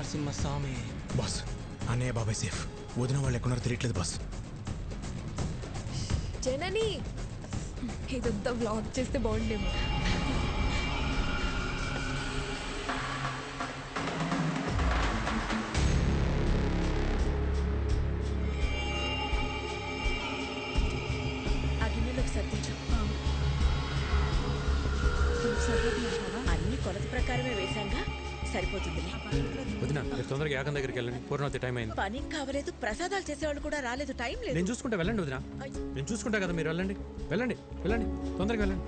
Narasimhaswamy. Boss అన్నయ్య బాబాయ్ safe, వదిన వాళ్ళు ఎక్కడున్నారో తెలియట్లేదు బాస్. జనని ఇదంతా వ్లాగ్ చేస్తే బాగుండేమో. అన్ని కొలత ప్రకారమే వేశాంగా, సరిపోతుంది. వదినా మీరు తొందరగా యాగం దగ్గరికి వెళ్ళండి, పూర్ణవతి టైం అయింది. పని కావలేదు, ప్రసాదాలు చేసేవాళ్ళు కూడా రాలేదు, టైం లేదు. నేను చూసుకుంటా, వెళ్ళండి వదినా, నేను చూసుకుంటా కదా, మీరు వెళ్ళండి వెళ్ళండి వెళ్ళండి, తొందరగా వెళ్ళండి.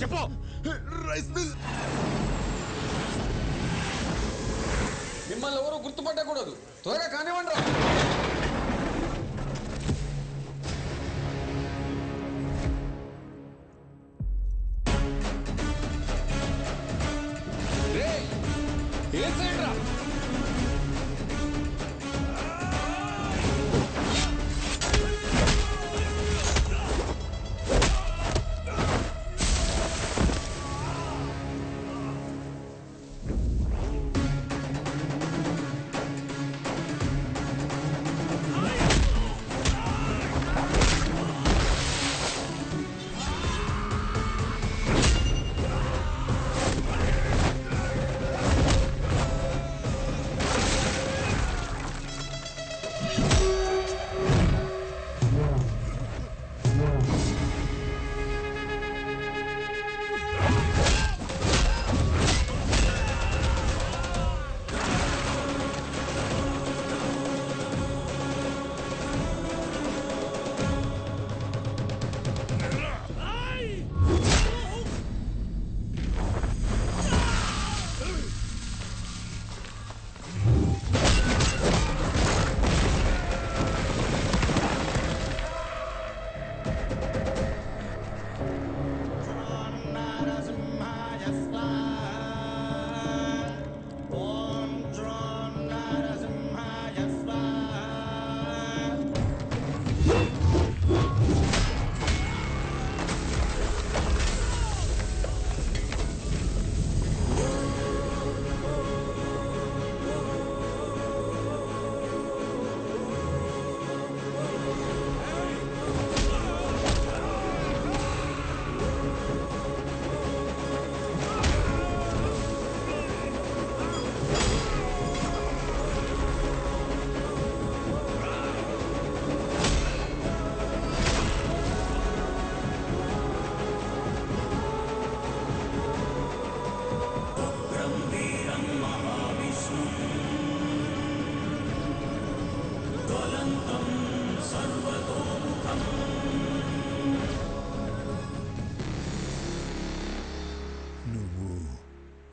చెప్పు. మిమ్మల్ని ఎవరు గుర్తుపట్టకూడదు, త్వరగా కానివ్వండి రా. ఏ సైడ్ రా?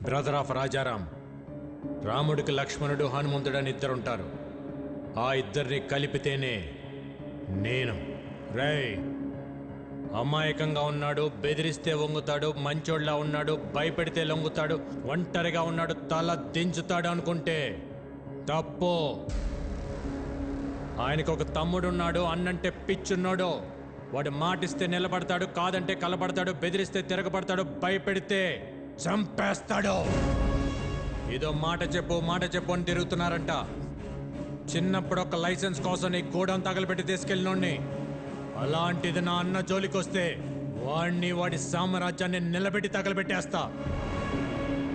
Brother of Rajaram. రాముడికి లక్ష్మణుడు హనుమంతుడని ఇద్దరుంటారు. ఆ ఇద్దరిని కలిపితేనే నేను. రేయ్, అమాయకంగా ఉన్నాడు, బెదిరిస్తే వంగుతాడు, మంచోళ్ళ ఉన్నాడు, భయపెడితే లొంగుతాడు, ఒంటరిగా ఉన్నాడు, తల దించుతాడు అనుకుంటే తప్పు. ఆయనకు ఒక తమ్ముడున్నాడు, అన్నంటే పిచ్చున్నాడు, వాడు మాటిస్తే నిలబడతాడు, కాదంటే కలబడతాడు, బెదిరిస్తే తిరగబడతాడు, భయపెడితే చంపేస్తాడు. ఏదో మాట చెప్పు అని తిరుగుతున్నారంట. చిన్నప్పుడు ఒక లైసెన్స్ కోసం నీ గోడౌన్ తగలబెట్టి తీసుకెళ్ళినోడిని. అలాంటిది నా అన్న జోలికొస్తే వాడి సామ్రాజ్యాన్ని నిలబెట్టి తగలబెట్టేస్తా.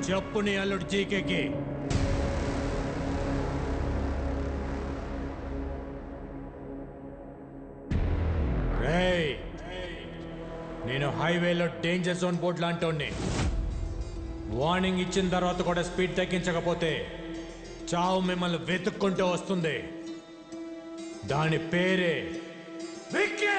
చెప్పు నీ అల్లుడు జీకేకి. రేయ్, నేను హైవేలో డేంజర్ జోన్ బోర్డు లాంటి వార్నింగ్ ఇచ్చిన తర్వాత కూడా స్పీడ్ తగ్గించకపోతే చావు మిమ్మల్ని వెతుక్కుంటూ వస్తుంది. దాని పేరే విక్కీ.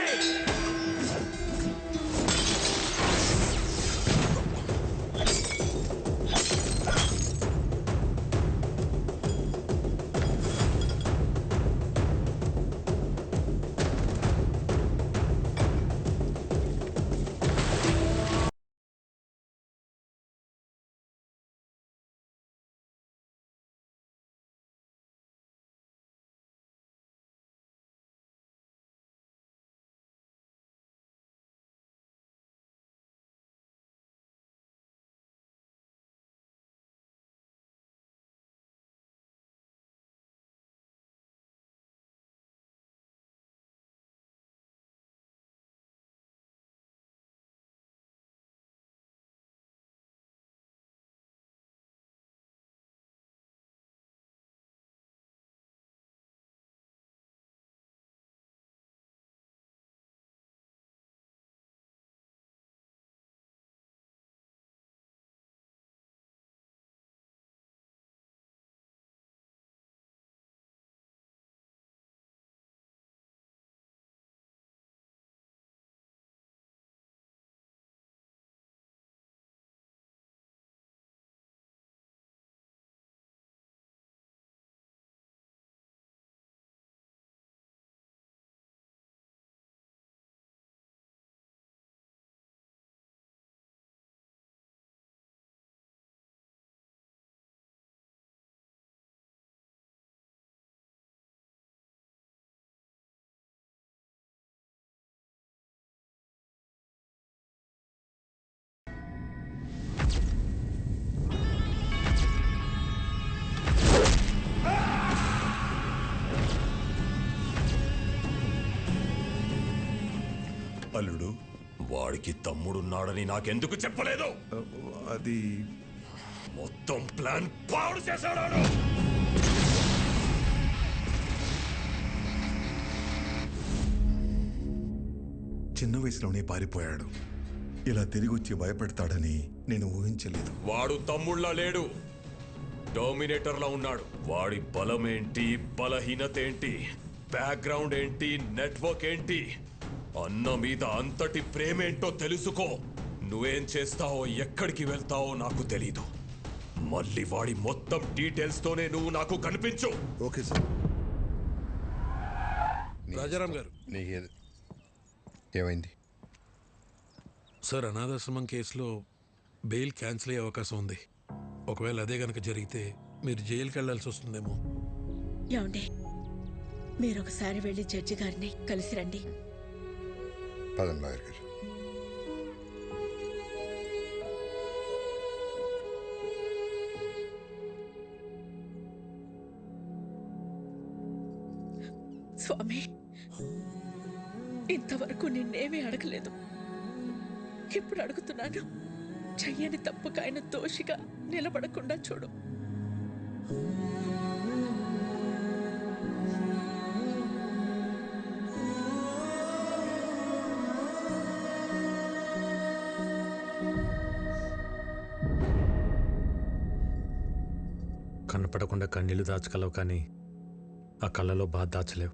అల్లుడు, వాడికి తమ్ముడున్నాడని నాకెందుకు చెప్పలేదు? అది మొత్తం ప్లాన్ పాడు చేశాడు. చిన్న వయసులోనే పారిపోయాడు. ఇలా తిరిగి వచ్చి భయపెడతాడని నేను ఊహించలేదు. వాడు తమ్ముళ్ళ లేడు, డామినేటర్లా ఉన్నాడు. వాడి బలమేంటి, బలహీనత ఏంటి, బ్యాక్గ్రౌండ్ ఏంటి, నెట్వర్క్ ఏంటి, అన్న మీద అంతటి ప్రేమేంటో తెలుసుకో. నువ్వేం చేస్తావో, ఎక్కడికి వెళ్తావో నాకు తెలీదు. మళ్ళీ వాడి మొత్తం డీటెయిల్స్ తోనే నువ్వు నాకు కనిపించు. Okay sir. రాజారాం గారు, ఏమైంది సార్? అనాథాశ్రమం కేసులో బెయిల్ క్యాన్సిల్ అయ్యే అవకాశం ఉంది. ఒకవేళ అదే గనక జరిగితే మీరు జైలుకి వెళ్లాల్సి వస్తుందేమో. ఏమండి, మీరు ఒకసారి వెళ్ళి జడ్జి గారిని కలిసి రండి. పదం లాయర్ గారు. స్వామి, ఇంతవరకు నిన్నేమీ అడగలేదు. ఇప్పుడు అడుగుతున్నాను. చెయ్యని తప్పుకు ఆయన దోషిగా నిలబడకుండా చూడు. కనపడకుండా కన్నీళ్లు దాచగలవు, కానీ ఆ కళ్ళలో బాధ దాచలేవు.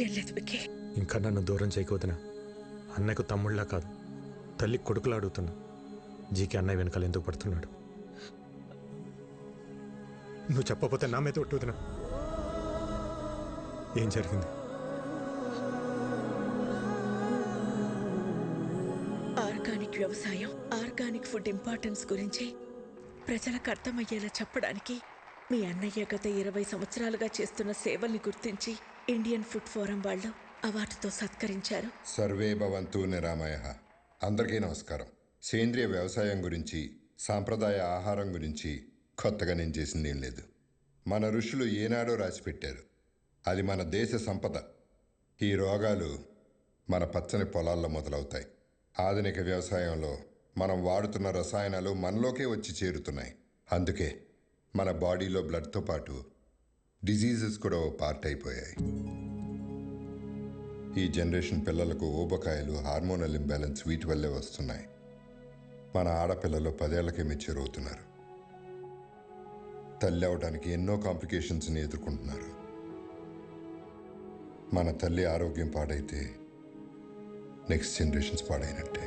ఏం లేదు విక్కీ. ఇంకా నన్ను దూరం చేయకపోతున్నా. అన్నయ్యకు తమ్ముళ్ళ కాదు, తల్లి కొడుకులా అడుగుతున్నా. జీకే అన్నయ్య వెనకాల ఎందుకు పడుతున్నాడు? నువ్వు చెప్పకపోతే నా మీద ఒట్టుతున్నా. ఏం జరిగింది? ఆర్గానిక్ వ్యవసాయం, ఆర్గానిక్ ఫుడ్ ఇంపార్టెన్స్ గురించి ప్రజలకు అర్థమయ్యేలా చెప్పడానికి మీ అన్నయ్య గత 20 సంవత్సరాలుగా చేస్తున్న సేవల్ని గుర్తించి ఇండియన్ ఫుడ్ ఫోరం వాళ్ళు అవార్డుతో సత్కరించారు. సర్వే భవంతు నిరామయ. అందరికీ నమస్కారం. సేంద్రియ వ్యవసాయం గురించి, సాంప్రదాయ ఆహారం గురించి కొత్తగా నేను చేసింది ఏం లేదు. మన ఋషులు ఏనాడో రాసిపెట్టారు. అది మన దేశ సంపద. ఈ రోగాలు మన పచ్చని పొలాల్లో మొదలవుతాయి. ఆధునిక వ్యవసాయంలో మనం వాడుతున్న రసాయనాలు మనలోకే వచ్చి చేరుతున్నాయి. అందుకే మన బాడీలో బ్లడ్తో పాటు డిజీజెస్ కూడా ఓ పార్ట్ అయిపోయాయి. ఈ జనరేషన్ పిల్లలకు ఊబకాయలు, హార్మోనల్ ఇంబ్యాలెన్స్ వీటి వల్లే వస్తున్నాయి. మన ఆడపిల్లలు 10 ఏళ్లకే మెచ్యూర్ అవుతున్నారు. తల్లి అవడానికి ఎన్నో కాంప్లికేషన్స్ని ఎదుర్కొంటున్నారు. మన తల్లి ఆరోగ్యం పాడైతే నెక్స్ట్ జనరేషన్స్ పాడైనట్టే.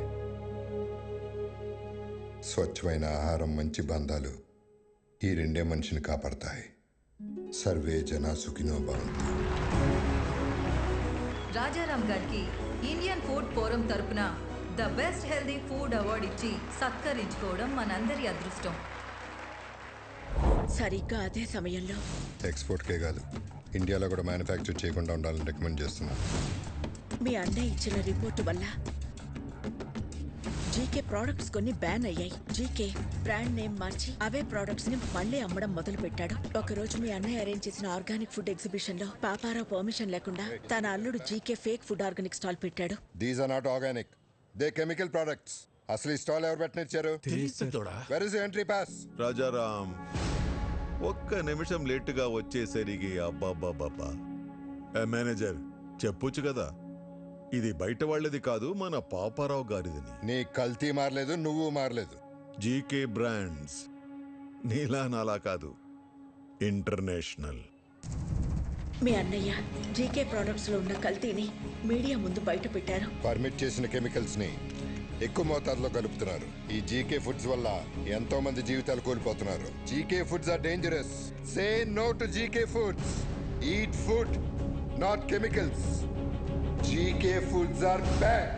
స్వచ్ఛమైన ఆహారం, మంచి బంధాలు ఈ రెండే మనిషిని కాపాడతాయి. సర్వే జనా సుఖినో భవంతు. రాజారాం గారికి ఇండియన్ ఫుడ్ ఫోరం తరపున the best healthy food award ఇచ్చి సత్కరించుకోవడం మనందరి అదృష్టం. సరిగ్గా అదే సమయంలో ఎక్స్పోర్ట్కే కాదు, ఇండియాలో కూడా మ్యానుఫ్యాక్చర్ చేయకుండా ఉండాలని రికమెండ్ చేస్తున్నాను. మీ అన్నయ్య ఇచ్చిన రిపోర్టు వల్ల జీకే ప్రోడక్ట్స్ కొన్ని బ్యాన్ అయ్యాయి. జీకే బ్రాండ్ నేమ్ మార్చి అవే ప్రోడక్ట్స్ ని మళ్ళీ అమ్మడం మొదలు పెట్టాడు. ఒకరోజు మీ అన్నయ్య అరేంజ్ చేసిన ఆర్గానిక్ ఫుడ్ ఎగ్జిబిషన్ లో పాపారావు పర్మిషన్ లేకుండా తన అల్లుడు GK fake food organic stall పెట్టాడు. These are not organic, they chemical products. అసలు ఈ స్టాల్ ఎవరు పెట్టనిచ్చారు? Where is entry pass? Rajaram ఒక్క నిమిషం లేటుగా వచ్చేసరికి అబ్బాబ్బాబ్బా. మేనేజర్ చెప్పొచ్చు కదా, ఇది బయట వాళ్ళది కాదు, మన పాపారావు గారిదని. నీ కల్తీ మారలేదు, నువ్వు మారలేదు. జీకే బ్రాండ్స్ నీలా నాలా కాదు, ఇంటర్నేషనల్. మీ అన్నయ్య జీకే ప్రోడక్ట్స్ లో ఉన్న కల్తీని మీడియా ముందు బయట పెట్టారు. పర్మిట్ చేసిన కెమికల్స్ ని ఎక్కువ మోతాదులో కలుపుతున్నారు. ఈ జీకే ఫుడ్స్ వల్ల ఎంతో మంది జీవితాలు కోల్పోతున్నారు. GK foods are dangerous. Say no to GK foods. Eat food, not chemicals. GK foods are bad.